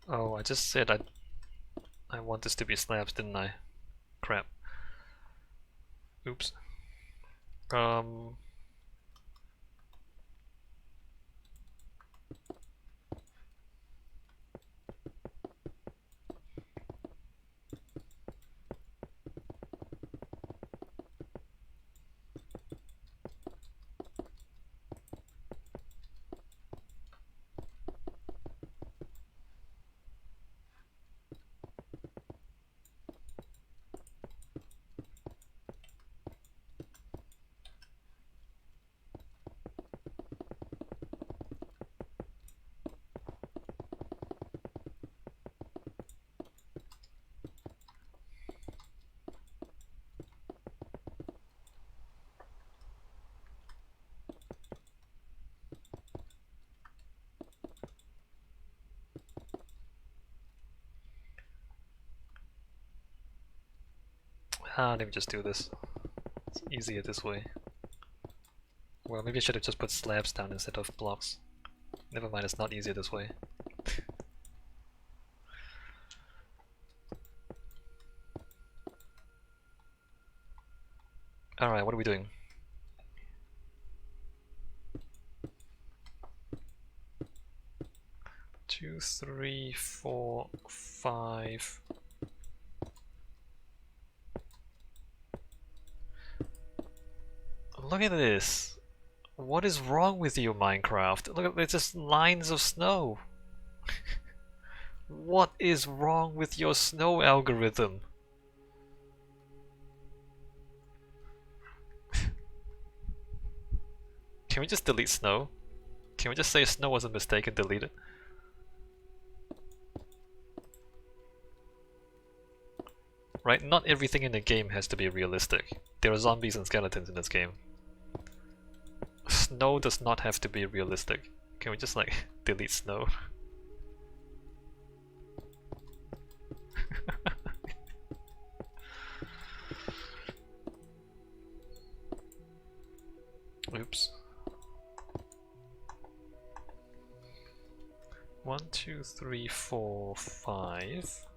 Oh, I just said I want this to be slabs, didn't I? Crap. Oops. Um, let me just do this. It's easier this way. Well, maybe I should have just put slabs down instead of blocks. Never mind, it's not easier this way. Alright, what are we doing? Two, three, four, five. Look at this. What is wrong with you, Minecraft? Look at it's just lines of snow. What is wrong with your snow algorithm? Can we just delete snow? Can we just say snow was a mistake and delete it? Right, not everything in the game has to be realistic. There are zombies and skeletons in this game. Snow does not have to be realistic. Can we just like delete snow? Oops. 1, 2, 3, 4, 5.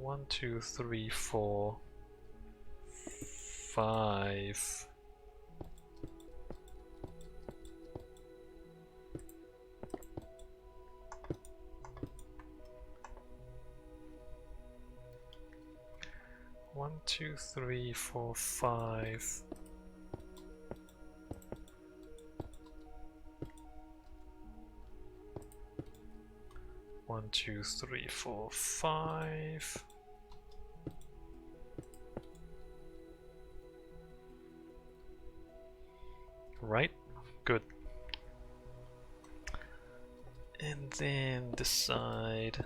One, two, three, four, 5. One, two, three, four, 5. One, two, three, four, 5. Right? Good. And then decide.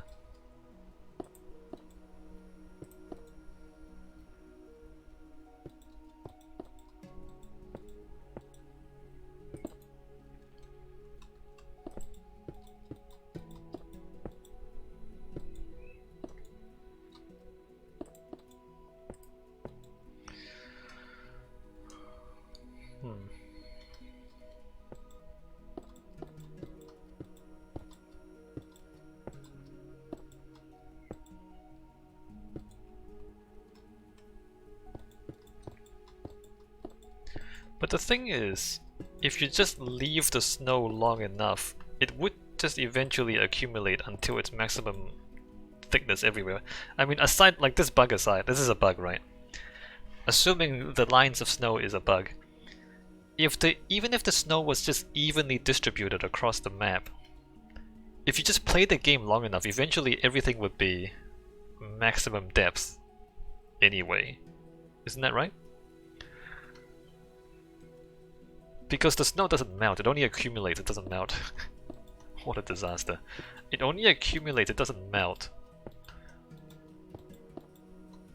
But the thing is, if you just leave the snow long enough, it would just eventually accumulate until its maximum thickness everywhere. I mean, aside, like this bug aside, this is a bug, right? Assuming the lines of snow is a bug, even if the snow was just evenly distributed across the map, if you just play the game long enough, eventually everything would be maximum depth anyway. Isn't that right? Because the snow doesn't melt, it only accumulates, it doesn't melt. What a disaster. It only accumulates, it doesn't melt.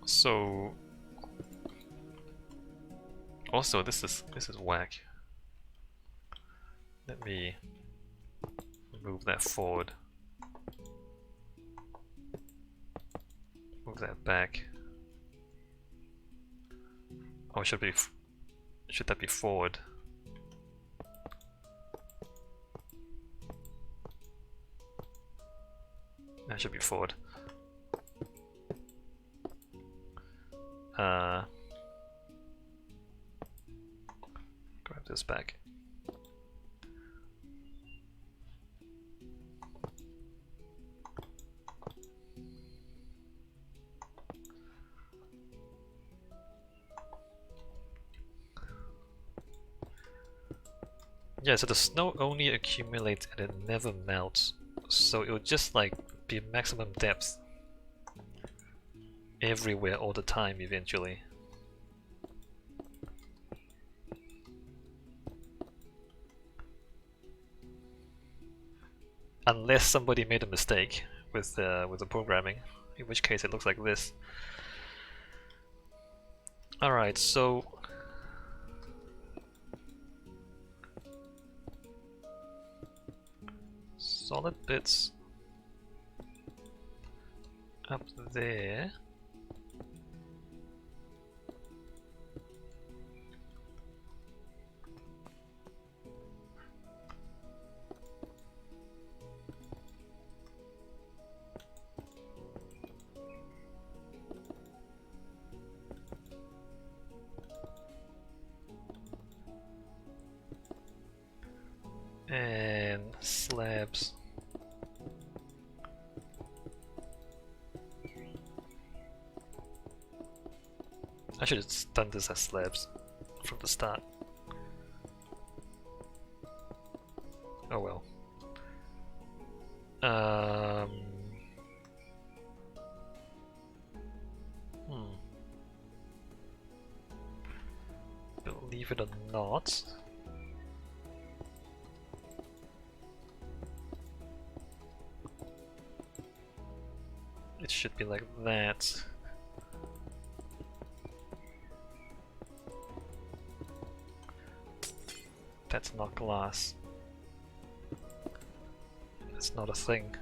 So also this is whack. Let me move that forward. Move that back. Oh, should that be forward? That should be forward. Grab this back. Yeah, so the snow only accumulates and it never melts. So it would just like be maximum depth everywhere all the time eventually. Unless somebody made a mistake with the programming, in which case it looks like this. Alright, so solid bits up there. And slabs. I should have done this as slabs from the start. Oh well. Believe it or not, it should be like that. That's not glass. That's not a thing.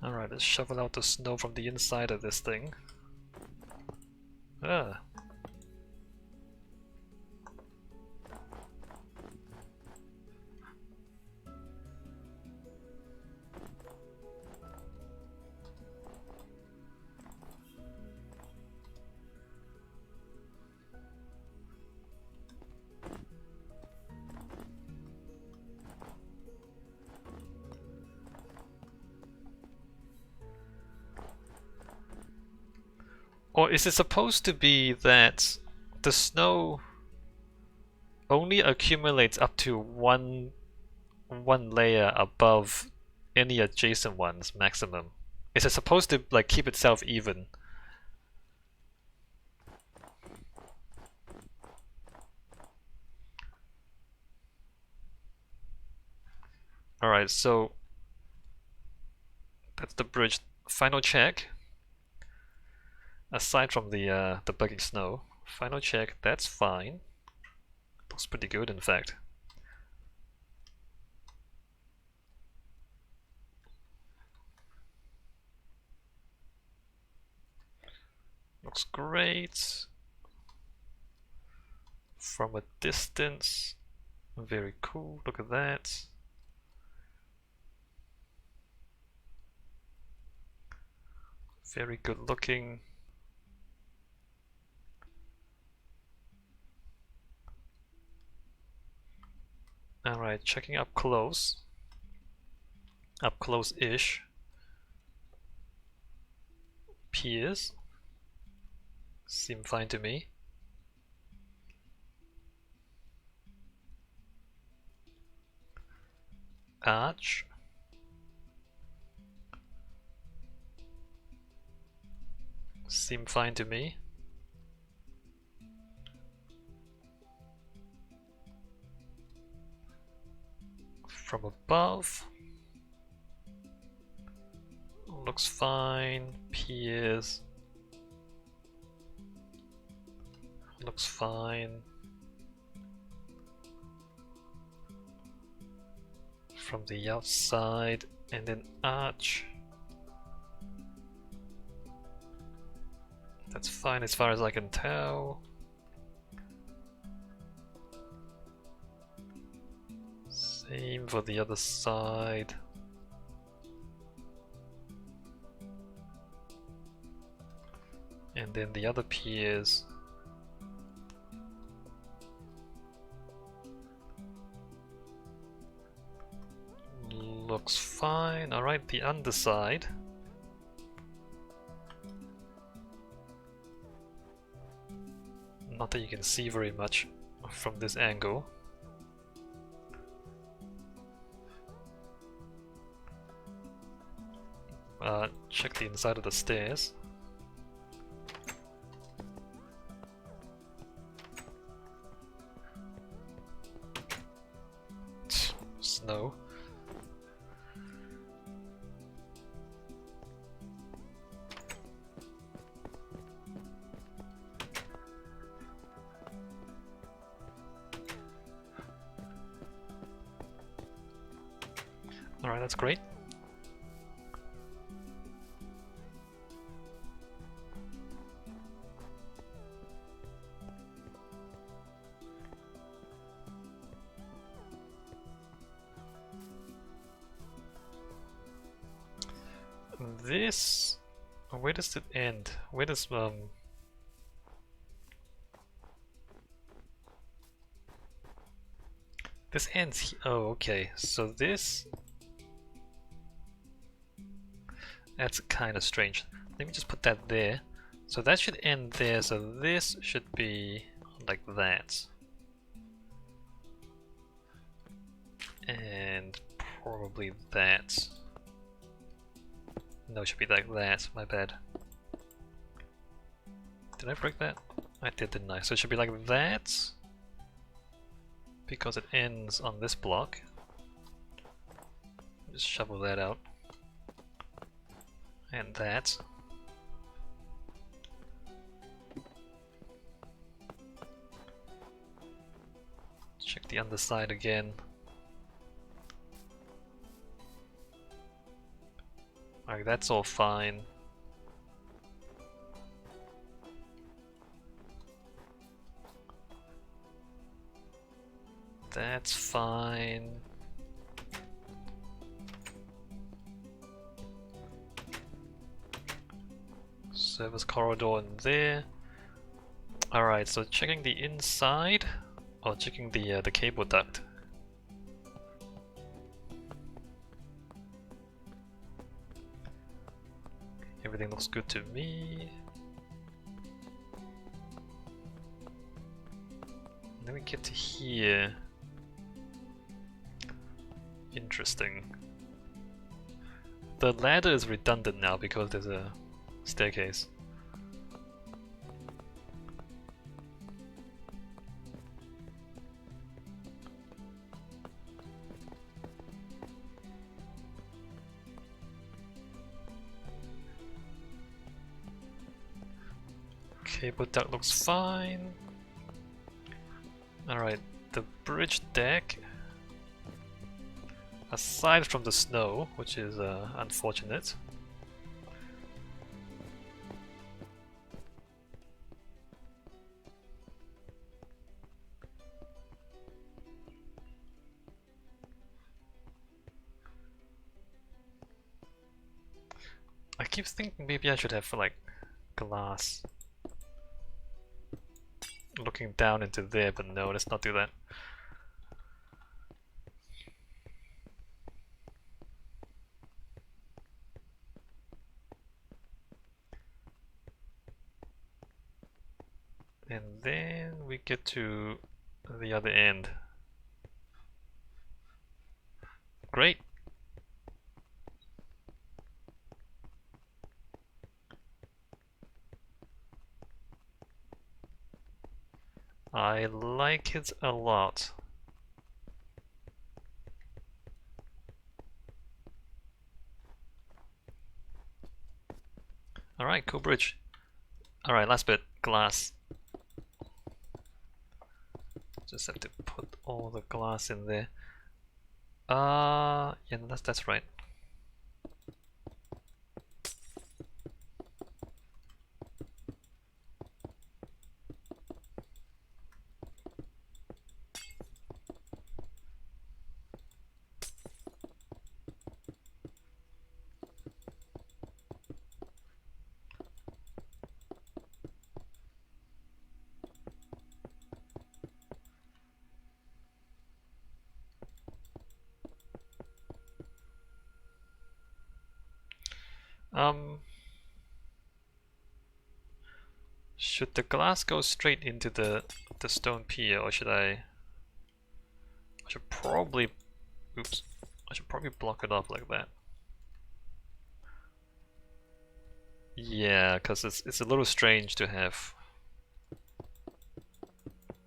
Alright, let's shovel out the snow from the inside of this thing. Ah. Or is it supposed to be that the snow only accumulates up to one layer above any adjacent ones maximum? Is it supposed to like keep itself even? Alright, so that's the bridge. Final check. Aside from the bugging snow, final check, that's fine. Looks pretty good, in fact. Looks great. From a distance, very cool. Look at that. Very good looking. Alright, checking up close. Up close-ish. Piers seem fine to me. Arch. seem fine to me. From above, looks fine. Piers looks fine. From the outside, and then arch. That's fine as far as I can tell. Same for the other side. And then the other piers. Looks fine. Alright, the underside. Not that you can see very much from this angle. Check the inside of the stairs. Snow. Alright, that's great. This... where does it end? Where does this ends oh, okay. So this... that's kind of strange. Let me just put that there. So that should end there, so this should be like that. And probably that. No, it should be like that, my bad. Did I break that? I did, didn't I? So it should be like that, because it ends on this block. Just shovel that out. And that. Check the underside again. Alright, that's all fine. That's fine. Service corridor in there. Alright, so checking the inside, or checking the cable duct. Everything looks good to me. Then we get to here. Interesting. The ladder is redundant now because there's a staircase. Cable duct looks fine. Alright, the bridge deck. Aside from the snow, which is unfortunate. I keep thinking maybe I should have like glass looking down into there, but no, let's not do that. And then we get to the other end. Great! I like it a lot. Alright, cool bridge. Alright, last bit, glass. Just have to put all the glass in there. Yeah, that's right. Should the glass go straight into the stone pier, or should I should probably, oops, I should probably block it off like that. Yeah, because it's a little strange to have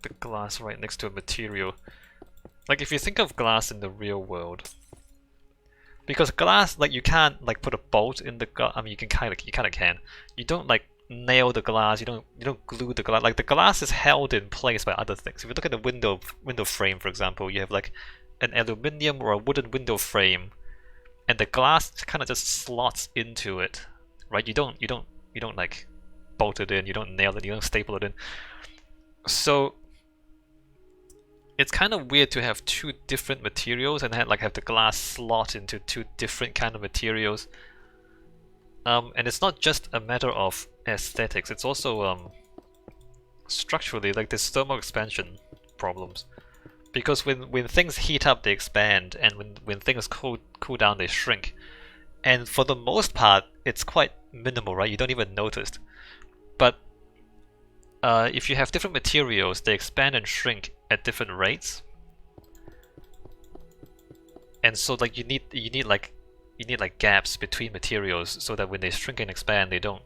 the glass right next to a material. Like if you think of glass in the real world, because glass, like you can't like put a bolt in the glass. I mean, you kind of can. You don't like nail the glass. You don't glue the glass. Like the glass is held in place by other things. If you look at the window frame, for example, you have like an aluminium or a wooden window frame, and the glass kind of just slots into it, right? You don't like bolt it in. You don't nail it. You don't staple it in. So it's kind of weird to have two different materials and have the glass slot into two different kind of materials. And it's not just a matter of aesthetics, it's also structurally, like there's thermal expansion problems. Because when things heat up, they expand, and when things cool down, they shrink. And for the most part, it's quite minimal, right? You don't even notice. But if you have different materials, they expand and shrink at different rates. And so like you need like gaps between materials so that when they shrink and expand, they don't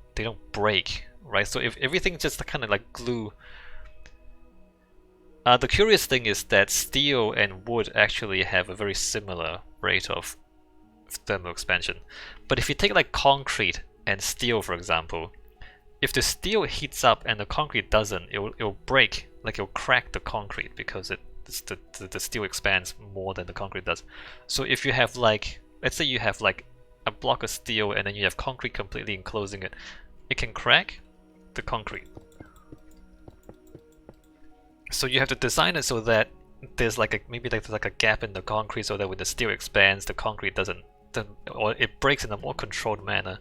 break, right? So if everything just kind of like glue. The curious thing is that steel and wood actually have a very similar rate of thermal expansion. But if you take like concrete and steel, for example, if the steel heats up and the concrete doesn't, it'll break, like it'll crack the concrete because the steel expands more than the concrete does. So if you have like, let's say you have like a block of steel and then you have concrete completely enclosing it, it can crack the concrete. So you have to design it so that there's like maybe there's like a gap in the concrete so that when the steel expands, the concrete doesn't, or it breaks in a more controlled manner.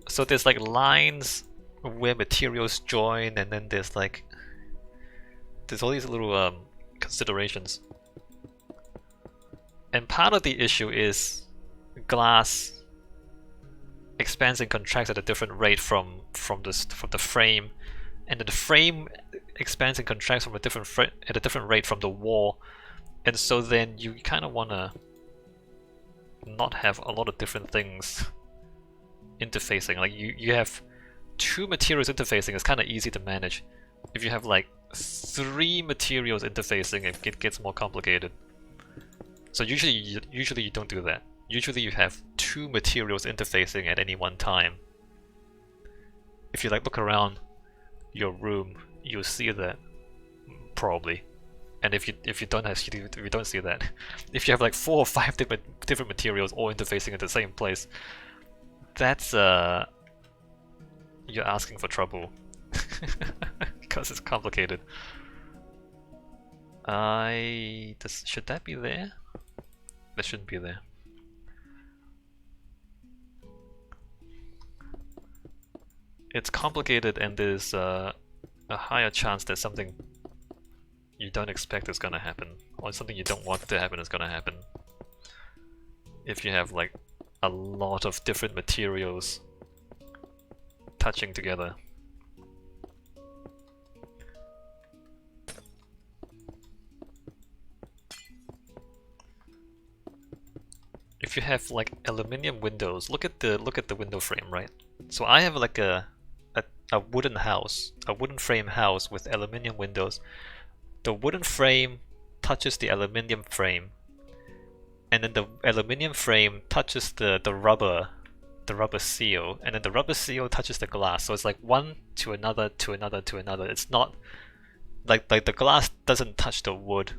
So there's like lines where materials join, and then there's all these little considerations. And part of the issue is glass expands and contracts at a different rate from the frame, and then the frame expands and contracts from at a different rate from the wall. And so then you kind of want to not have a lot of different things interfacing. Like you have two materials interfacing, it's kind of easy to manage. If you have like three materials interfacing, it gets more complicated. So usually you don't do that. Usually you have two materials interfacing at any one time. If you like look around your room, you'll see that probably. And if you don't see that, if you have like 4 or 5 different materials all interfacing at the same place, that's you're asking for trouble because it's complicated. Should that be there? That shouldn't be there. It's complicated, and there's a higher chance that something you don't expect is gonna happen, or something you don't want to happen is gonna happen. If you have like a lot of different materials touching together. If you have like aluminium windows, look at the window frame, right? So I have like a a wooden house, a wooden frame house with aluminium windows. The wooden frame touches the aluminium frame, and then the aluminium frame touches the rubber seal, and then the rubber seal touches the glass. So it's like one to another to another to another. It's not like the glass doesn't touch the wood,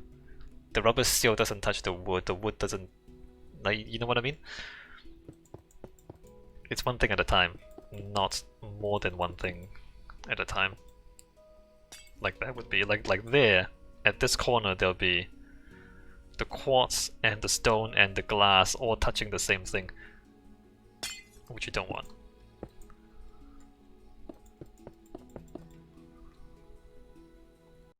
the rubber seal doesn't touch the wood doesn't, like, you know what I mean? It's one thing at a time, not more than one thing at a time. Like that would be like there at this corner there'll be the quartz and the stone and the glass all touching the same thing, which you don't want.